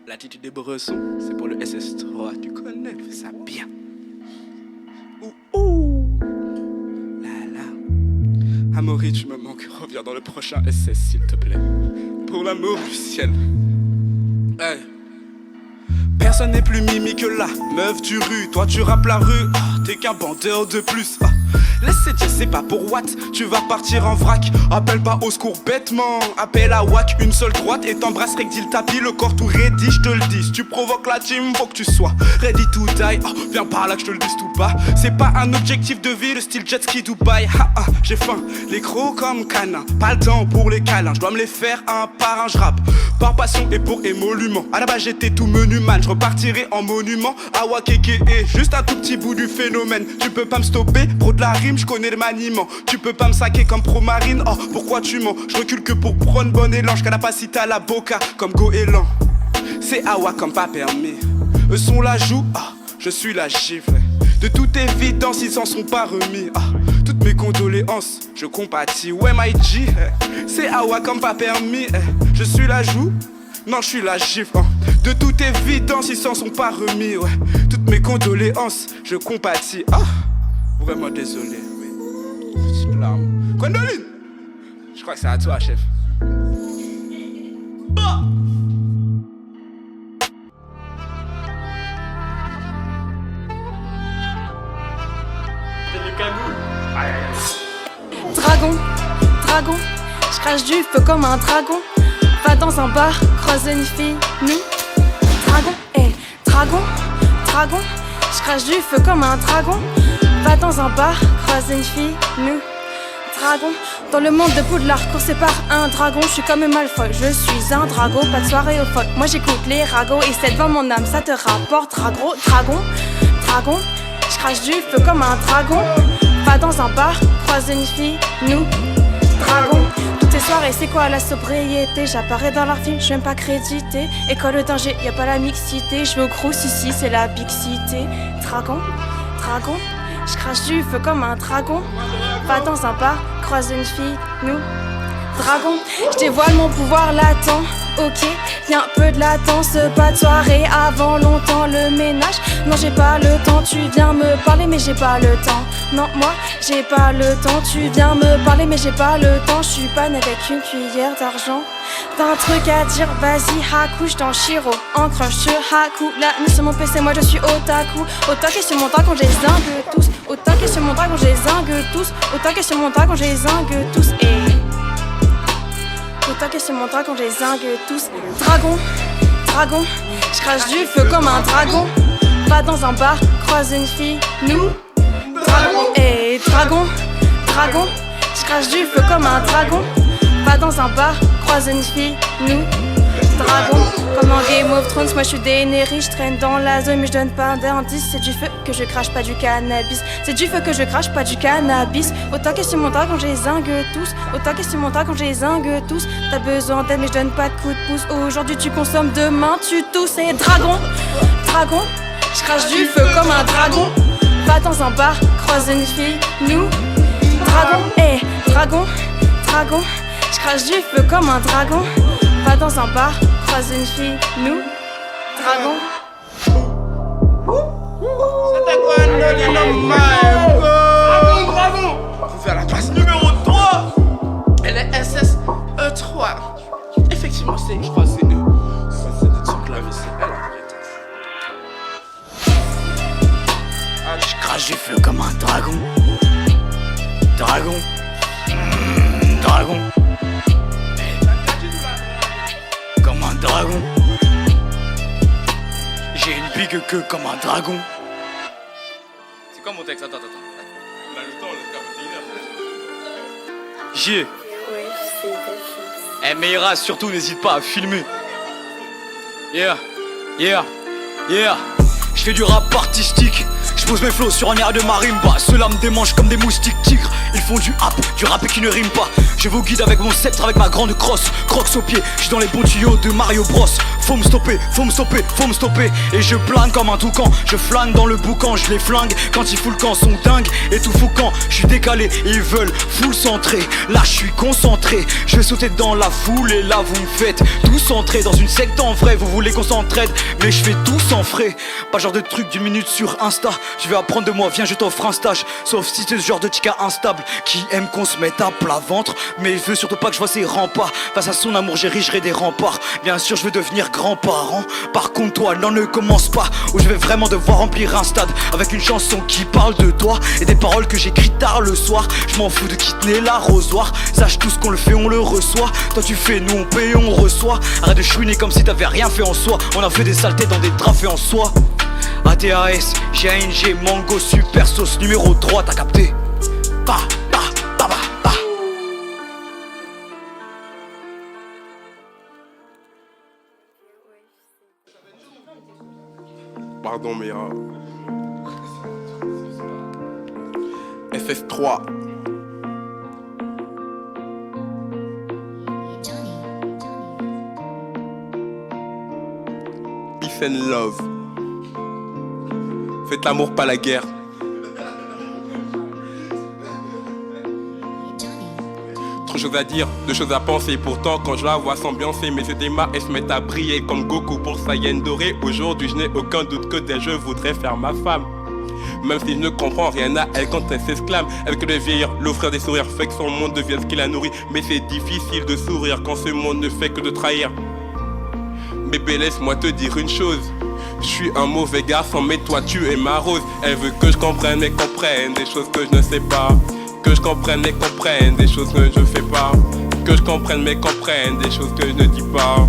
L'attitude des Bressons, c'est pour le SS3, tu connais, fais ça bien. Ouh, là. Amaury, tu me manques, reviens dans le prochain SS s'il te plaît. Pour l'amour du ciel. Hey. Personne n'est plus mimi que la meuf du rue. Toi tu rappes la rue, oh, t'es qu'un bandeur de plus. Laissez dire c'est pas pour Watt, tu vas partir en vrac. Appelle pas au secours bêtement, appelle à Wack, une seule droite et t'embrasserai que dit le tapis, le corps tout ready, je te le dis. Si tu provoques la team, faut que tu sois ready to die. Oh, viens par là que je te le dise tout bas. C'est pas un objectif de vie, le style jet ski Dubaï. J'ai faim, les crocs comme canin, pas le temps pour les câlins. Je dois me les faire un par un, je rappe par passion et pour émolument. À la base j'étais tout menu man, je repartirai en monument. Awakeke, juste un tout petit bout du phénomène. Tu peux pas me stopper, pro de la rime, je connais le maniement. Tu peux pas me saquer comme pro marine, oh pourquoi tu mens? Je recule que pour prendre bon élan, je capacité à la boca comme goéland. C'est Awa comme pas permis. Eux sont la joue, je suis la gifle. De toute évidence ils s'en sont pas remis. Toutes mes condoléances, je compatis. Ouais my G, c'est Awa comme pas permis. Je suis la joue, non je suis la gifle. De toute évidence ils s'en sont pas remis. Ouais. Toutes mes condoléances, je compatis. Vraiment désolé. Petite larme. Condoline, je crois que c'est à toi chef. Dragon, je crache du feu comme un dragon. Va dans un bar, croise une fille, nous. Dragon, je crache du feu comme un dragon. Va dans un bar, croise une fille, nous. Dragon, dans le monde de Poudlard, coursé par un dragon, je suis comme une Malfoy, je suis un dragon, pas de soirée au folle. Moi j'écoute les ragots et c'est devant mon âme, ça te rapporte dragon, je crache du feu comme un dragon. Va dans un bar, croise une fille, nous. Dragon, toutes ces soirées, c'est quoi la sobriété? J'apparais dans leur film, je suis même pas crédité. École de danger, y'a pas la mixité. Je vais au crous ici, c'est la big cité. Dragon, je crache du feu comme un dragon. Va dans un bar, croise une fille, nous. Dragon, je dévoile mon pouvoir latent. Ok, y'a un peu de latence, pas de soirée avant longtemps. Le ménage, non j'ai pas le temps. Tu viens me parler mais j'ai pas le temps. Non moi j'ai pas le temps. Tu viens me parler mais j'ai pas le temps. Je suis pas né avec une cuillère d'argent. T'as un truc à dire, vas-y Haku, j't'en chiro. En crunch sur Haku, la nuit sur mon PC, moi je suis otaku. Autant que sur mon dragon, j'ai zingue tous. Autant que sur mon dragon, j'ai zingue tous. Autant que sur mon dragon, j'ai zingue tous. Autant que sur mon dragon, j'ai zingue tous. Dragon, je crache du feu comme un dragon. Va dans un bar, croise une fille, nous. Dragon, je crache du feu comme un dragon. Va dans un bar, croise une fille, nous. Dragon, comme en Game of Thrones, moi je suis Daenerys, je traîne dans la zone mais je donne pas d'indice. C'est du feu que je crache, pas du cannabis. C'est du feu que je crache, pas du cannabis. Autant que sur mon dragon, j'ai zingue tous. Autant que sur mon dragon, j'ai zingue tous. T'as besoin d'aide mais je donne pas de coup de pouce. Aujourd'hui tu consommes, demain tu tousses. Et dragon, je crache du feu comme un dragon. Va dans un bar, croise une fille, nous. Dragon, je crache du feu comme un dragon. Va dans un bar, croise une fille, nous. Dragon. Bravo. Faut faire la passe numéro 3. Elle est SSE3. Effectivement, je crois que c'est eux. C'est de son clavier, c'est elle en fait. Je crache du feu comme un dragon. Dragon. Comme un dragon. J'ai une big queue comme un dragon. C'est quoi mon texte? Attends. On a le temps, le J'ai. Meira, surtout n'hésite pas à filmer. Yeah. Je fais du rap artistique. Je J'pose mes flots sur un air de marimba. Ceux-là me démangent comme des moustiques tigres. Ils font du rap et qui ne rime pas. Je vous guide avec mon sceptre, avec ma grande crosse. Crocs au pied, j'suis dans les bons tuyaux de Mario Bros. Faut me stopper, faut me stopper, faut me stopper. Et je plane comme un toucan, je flâne dans le boucan. Je les flingue quand ils foutent le camp, sont dingues et tout fou quand je suis décalé, ils veulent full centré. Là je suis concentré, je vais sauter dans la foule. Et là vous me faites tous entrer dans une secte en vrai. Vous voulez qu'on s'entraide, mais je fais tout sans frais. Pas genre de truc d'une minute sur Insta. Je vais apprendre de moi, viens je t'offre un stage. Sauf si c'est ce genre de tika instable qui aime qu'on se mette à plat ventre, mais il veut surtout pas que je vois ses remparts. Face à son amour j'érigerai des remparts. Bien sûr je veux devenir grand-parent. Par contre toi non ne commence pas, où je vais vraiment devoir remplir un stade avec une chanson qui parle de toi et des paroles que j'écris tard le soir. Je m'en fous de qui tenait l'arrosoir. Sache tout ce qu'on le fait on le reçoit. Toi tu fais, nous on paye on reçoit. Arrête de chouiner comme si t'avais rien fait en soi. On a fait des saletés dans des draps faits en soi. ATAS, GANG, Mango, Super Sauce numéro 3, t'as capté? Pa, pa, pa, pa, pa. Pardon Mira. SS3. Peace and love. Faites l'amour, pas la guerre. Trop choses à dire, de choses à penser. Pourtant quand je la vois s'ambiancer, mes yeux démarrent et se mettent à briller comme Goku pour Saiyan doré. Aujourd'hui je n'ai aucun doute que d'elle je voudrais faire ma femme. Même si je ne comprends rien à elle quand elle s'exclame. Avec le vieillir, l'offrir des sourires fait que son monde devienne ce qui la nourrit. Mais c'est difficile de sourire quand ce monde ne fait que de trahir. Bébé laisse-moi te dire une chose. Je suis un mauvais garçon mais toi tu es ma rose. Elle veut que je comprenne et comprenne des choses que je ne sais pas. Que je comprenne et comprenne des choses que je fais pas. Que je comprenne mais comprenne des choses que je ne dis pas.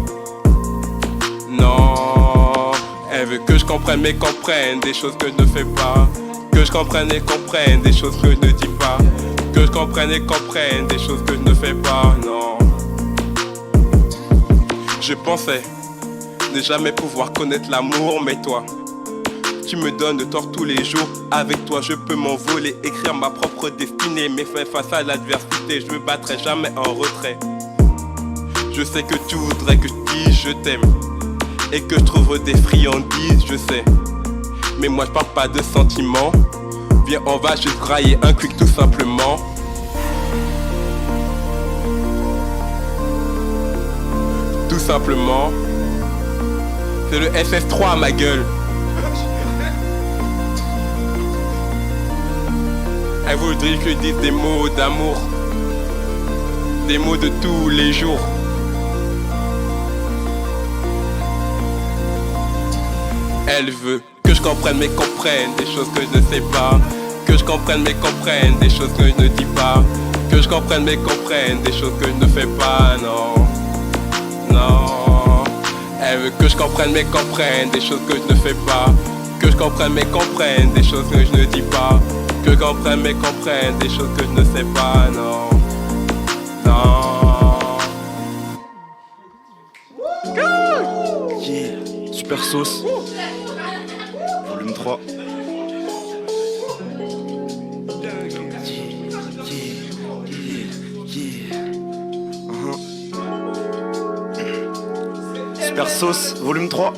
Non. Elle veut que je comprenne mais comprenne des choses que je ne fais pas. Que je comprenne et comprenne des choses que je ne dis pas. Que je comprenne et comprenne des choses que je ne fais pas. Non. Je pensais ne jamais pouvoir connaître l'amour, mais toi tu me donnes de tort tous les jours. Avec toi je peux m'envoler, écrire ma propre destinée. Mais face à l'adversité je me battrai jamais en retrait. Je sais que tu voudrais que je dise je t'aime et que je trouve des friandises, je sais. Mais moi je parle pas de sentiments. Viens on va juste grailler un quick tout simplement. Tout simplement. C'est le SS3 ma gueule. Elle voudrait que je dise des mots d'amour. Des mots de tous les jours. Elle veut que je comprenne mais comprenne des choses que je ne sais pas. Que je comprenne mais comprenne des choses que je ne dis pas. Que je comprenne mais comprenne des choses que je ne fais pas. Non, non. Elle veut que je comprenne mais comprenne des choses que je ne fais pas. Que je comprenne mais comprenne des choses que je ne dis pas. Que je comprenne mais comprenne des choses que je ne sais pas. Non, non. Yeah, Super Sauce. Volume 3. Super Sauce, volume 3.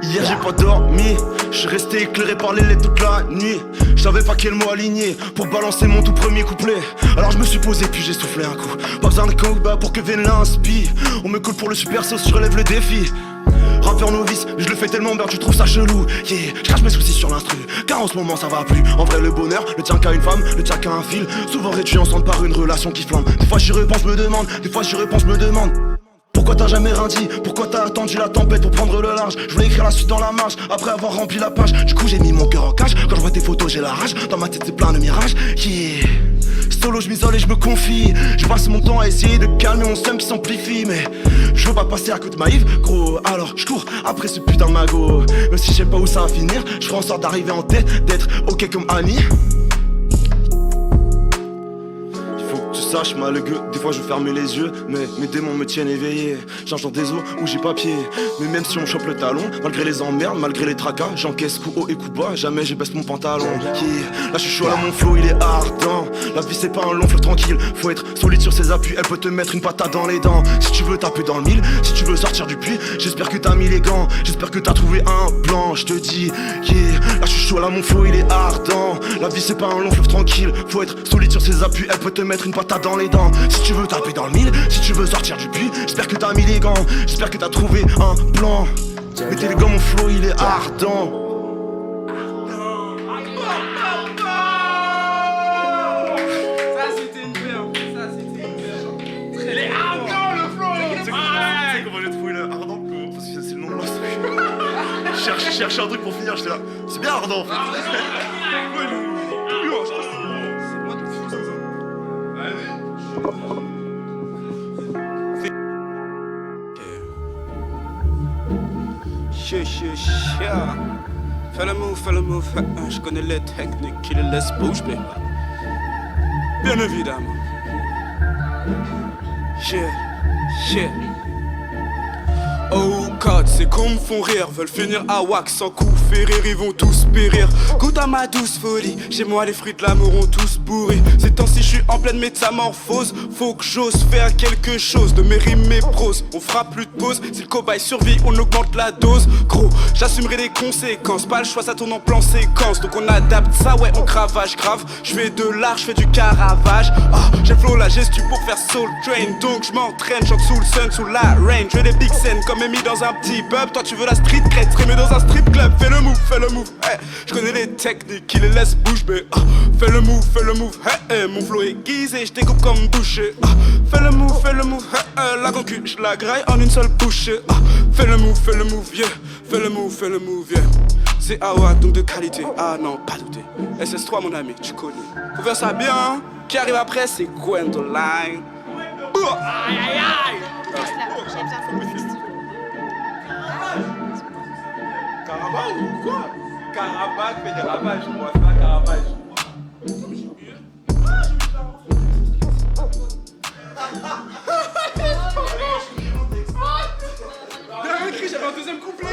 Hier j'ai pas dormi, je suis resté éclairé par les lettres toute la nuit. Je savais pas quel mot aligner pour balancer mon tout premier couplet. Alors je me suis posé puis j'ai soufflé un coup. Pas besoin de coke pour que vienne l'inspi. On me coule pour le Super Sauce, je relève le défi. Rappeur novice, je le fais tellement bien, tu trouves ça chelou. Yeah, je crache mes soucis sur l'instru, car en ce moment ça va plus. En vrai le bonheur, ne tient qu'à une femme, ne tient qu'à un fil. Souvent réduit ensemble par une relation qui flamme. Des fois j'y repense, me demande, des fois j'y repense, me demande. Pourquoi t'as jamais rien dit? Pourquoi t'as attendu la tempête pour prendre le large? Je voulais écrire la suite dans la marche, après avoir rempli la page. Du coup j'ai mis mon cœur en cage, quand je vois tes photos j'ai la rage. Dans ma tête c'est plein de mirages, yeah. Solo je m'isole et je me confie. Je passe mon temps à essayer de calmer mon seum qui s'amplifie. Mais je veux pas passer à côté de ma Yves, gros. Alors je cours après ce putain de magot. Même si je sais pas où ça va finir, je ferai en sorte d'arriver en tête, d'être ok comme Annie. Il faut que tu saches, malgré des fois je veux fermer les yeux, mais mes démons me tiennent éveillé. Change dans des eaux où j'ai pas pied, mais même si on me chope le talon, malgré les emmerdes, malgré les tracas, j'encaisse coup haut et coup bas, jamais je baisse mon pantalon. Yeah. Là je suis chaud, là mon flow il est ardent. La vie c'est pas un long fleuve tranquille, faut être solide sur ses appuis, elle peut te mettre une patate dans les dents. Si tu veux taper dans le mille, si tu veux sortir du puits, j'espère que t'as mis les gants, j'espère que t'as trouvé un plan, je te dis, yeah. Là je suis chaud, là mon flow il est ardent. La vie c'est pas un long fleuve tranquille, faut être solide sur ses appuis, elle peut te mettre une patate dans les dents. Si tu veux taper dans le mille, si tu veux sortir du puits, j'espère que t'as mis les gants, j'espère que t'as trouvé un plan. Mettez les gants, mon flow il est ardent. Chercher un truc pour finir, j'étais là. C'est bien ardent en fait. Fais le move, je connais les techniques qui les laissent bouger. Bien évidemment. Yeah. Oh God, c'est qu'on me font rire, veulent finir à wax sans coup férir, ils vont tous périr. Goûte à ma douce folie, chez moi les fruits de l'amour ont tous pourri. Ces temps-ci je suis en pleine métamorphose, faut que j'ose faire quelque chose de mes rimes, mes proses. On fera plus de pause, si le cobaye survit, on augmente la dose. Gros, j'assumerai les conséquences, pas le choix, ça tourne en plan séquence. Donc on adapte ça, ouais, on cravage grave. Je fais de l'art, je fais du caravage. J'ai le flow, la gestu pour faire soul train. Donc je m'entraîne, chante sous le sun, sous la rain. Je fais des big scènes comme mis dans un petit pub, toi tu veux la street crête, serais mieux dans un strip club. Fais le move, hey. Je connais les techniques qui les laissent bouger, mais fais le move, hey. Mon flow aiguisé, je découpe comme boucher. Fais le move, hey. La concu, je la graille en une seule bouchée. Fais le move, yeah. Fais le move, yeah. C'est Awa, donc de qualité, ah non, pas douter. SS3 mon ami, tu connais. Faut faire ça bien, hein. Qui arrive après c'est Gwendoline. Aïe. Carabas ou quoi? Carabas fait des ravages, moi, c'est pas Caravage. Bien écrit, j'avais un deuxième couplet.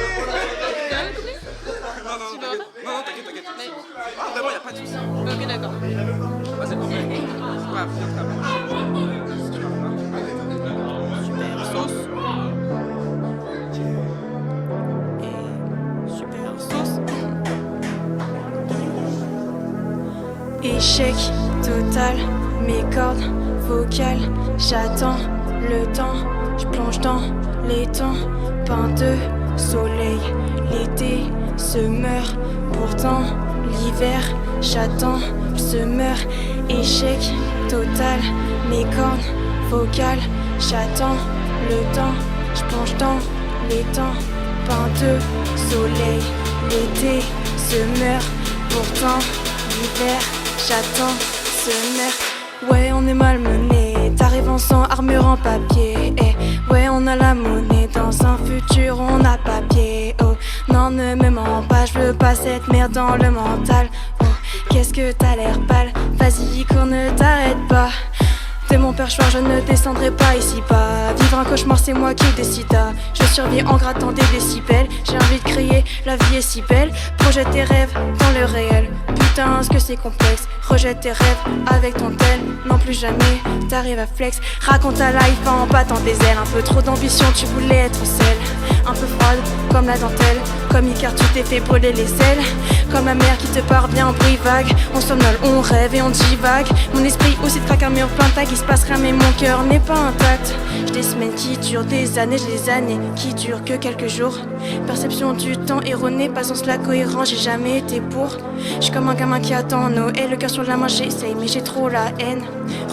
Non, t'inquiète. Vraiment, y'a pas de soucis. Ok, d'accord. Vas-y, bon. C'est pas Super sauce. Échec total, mes cordes vocales, j'attends le temps, je plonge dans les temps, pain de soleil, l'été se meurt, pourtant l'hiver j'attends, se meurt, échec total, mes cordes vocales, j'attends le temps, je plonge dans les temps, pain de soleil, l'été se meurt, pourtant l'hiver j'attends ce meurt. Ouais, on est malmené, t'arrives sans armure en papier. Ouais, on a la monnaie, dans un futur on a papier. Oh, non, ne me mens pas, je veux pas cette merde dans le mental. Oh, qu'est-ce que t'as l'air pâle, vas-y qu'on ne t'arrête pas. T'es mon perchoir, je ne descendrai pas ici pas. Vivre un cauchemar, c'est moi qui décide. Je survis en grattant des décibels. J'ai envie de crier, la vie est si belle. Projette tes rêves dans le réel. Putain, ce que c'est complexe. Rejette tes rêves avec ton tel. Non, plus jamais, t'arrives à flex. Raconte ta life en battant des ailes. Un peu trop d'ambition, tu voulais être seule. Un peu froide, comme la dentelle. Comme Icar, tu t'es fait brûler les ailes. Comme la mer qui te parvient en bruit vague. On somnole, on rêve et on divague. Mon esprit aussi traque un mur plein de tags. Il se passe rien mais mon cœur n'est pas intact. J'ai des semaines qui durent des années, j'ai des années qui durent que quelques jours. Perception du temps erronée, pas en cela cohérent, j'ai jamais été pour. J'suis comme un gamin qui attend Noël, le cœur sur la main j'essaye mais j'ai trop la haine.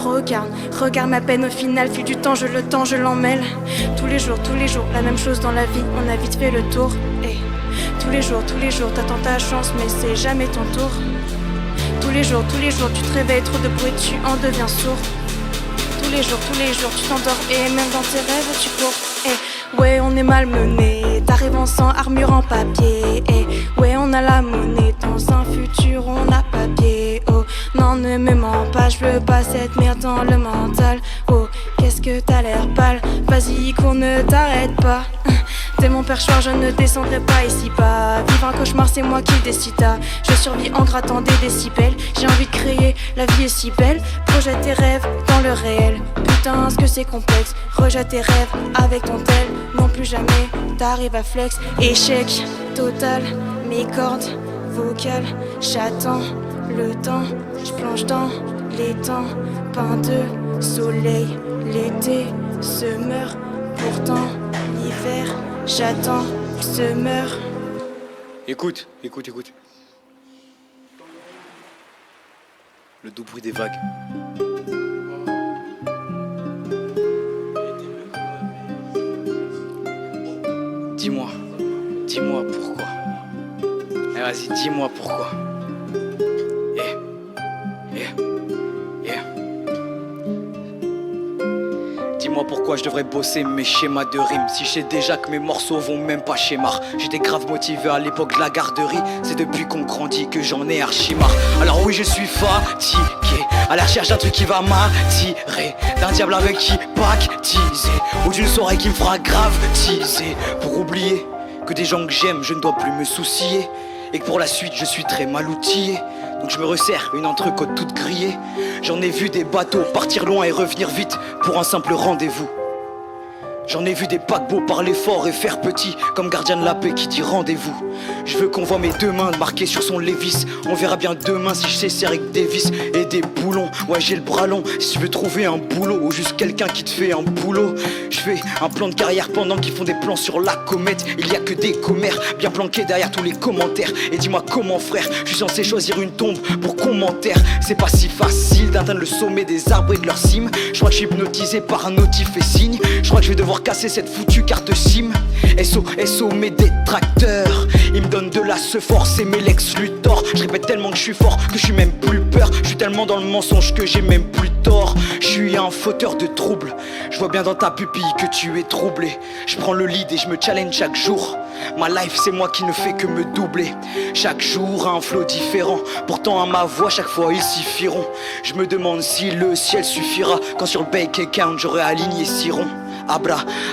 Regarde ma peine au final, fil du temps, je l'emmêle. Tous les jours, la même chose dans la vie, on a vite fait le tour. Et tous les jours, t'attends ta chance mais c'est jamais ton tour. Tous les jours, tu te réveilles, trop de bruit, tu en deviens sourd. Tous les jours, tu t'endors et même dans tes rêves, tu cours. Ouais, on est malmené, t'arrives sans armure en papier. Ouais, on a la monnaie, dans un futur, on a papier. Oh, non, ne me mens pas, je veux veux pas cette merde dans le mental. Oh, qu'est-ce que t'as l'air pâle. Vas-y, qu'on ne t'arrête pas. Dès mon perchoir, je ne descendrai pas ici pas. Vivre un cauchemar, c'est moi qui le décida. Je survis en grattant des décibels. J'ai envie de créer, la vie est si belle. Projette tes rêves dans le réel. Putain, ce que c'est complexe. Rejette tes rêves avec ton tel. Non plus jamais, t'arrives à flex. Échec total, mes cordes vocales. J'attends le temps, je plonge dans les temps. Pain de soleil, l'été se meurt. Pourtant, l'hiver, j'attends, se meurt. Écoute. Le doux bruit des vagues. Dis-moi pourquoi. Eh, vas-y, dis-moi pourquoi. Dis-moi pourquoi je devrais bosser mes schémas de rimes. Si je sais déjà que mes morceaux vont même pas chez Mar. J'étais grave motivé à l'époque de la garderie. C'est depuis qu'on grandit que j'en ai archi marre. Alors oui, je suis fatigué, à la recherche d'un truc qui va m'attirer, d'un diable avec qui pactiser, ou d'une soirée qui me fera grave teaser. Pour oublier que des gens que j'aime, je ne dois plus me soucier, et que pour la suite je suis très mal outillé. Donc je me resserre une entrecôte toute grillée. J'en ai vu des bateaux partir loin et revenir vite pour un simple rendez-vous. J'en ai vu des paquebots parler fort et faire petit, comme gardien de la paix qui dit rendez-vous. Je veux qu'on voit mes deux mains marquées sur son Lévis. On verra bien demain si je sais serrer avec des vis et des boulons. Ouais, j'ai le bras long si tu veux trouver un boulot, ou juste quelqu'un qui te fait un boulot. Je fais un plan de carrière pendant qu'ils font des plans sur la comète. Il y a que des commères bien planqués derrière tous les commentaires. Et dis-moi comment frère, je suis censé choisir une tombe pour qu'on m'enterre. C'est pas si facile d'atteindre le sommet des arbres et de leurs cimes. Je crois que je suis hypnotisé par un notif et signe. Je crois que je vais devoir casser cette foutue carte SIM. SO mes détracteurs, ils me donnent de la force et mes Lex Luthor. Je répète tellement que je suis fort que je suis même plus peur. Je suis tellement dans le mensonge que j'ai même plus tort. Je suis un fauteur de troubles. Je vois bien dans ta pupille que tu es troublé. Je prends le lead et je me challenge chaque jour. Ma life c'est moi qui ne fais que me doubler. Chaque jour un flow différent. Pourtant à ma voix chaque fois ils s'y fieront. Je me demande si le ciel suffira quand sur le bank account j'aurai aligné 6 ronds.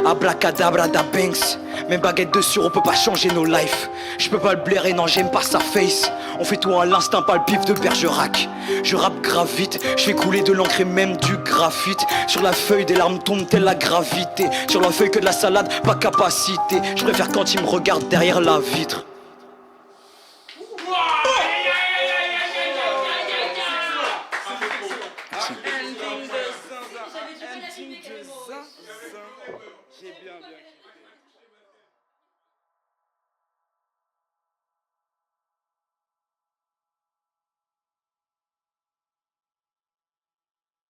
Abracadabra da Banks. Même baguette dessus on peut pas changer nos lives. Je peux pas le blairer, non j'aime pas sa face. On fait tout à l'instinct, pas le pif de Bergerac. Je rappe grave vite, je fais couler de l'encre et même du graphite. Sur la feuille des larmes tombent telle la gravité. Sur la feuille que de la salade, pas capacité. Je préfère quand ils me regardent derrière la vitre. J'ai bien.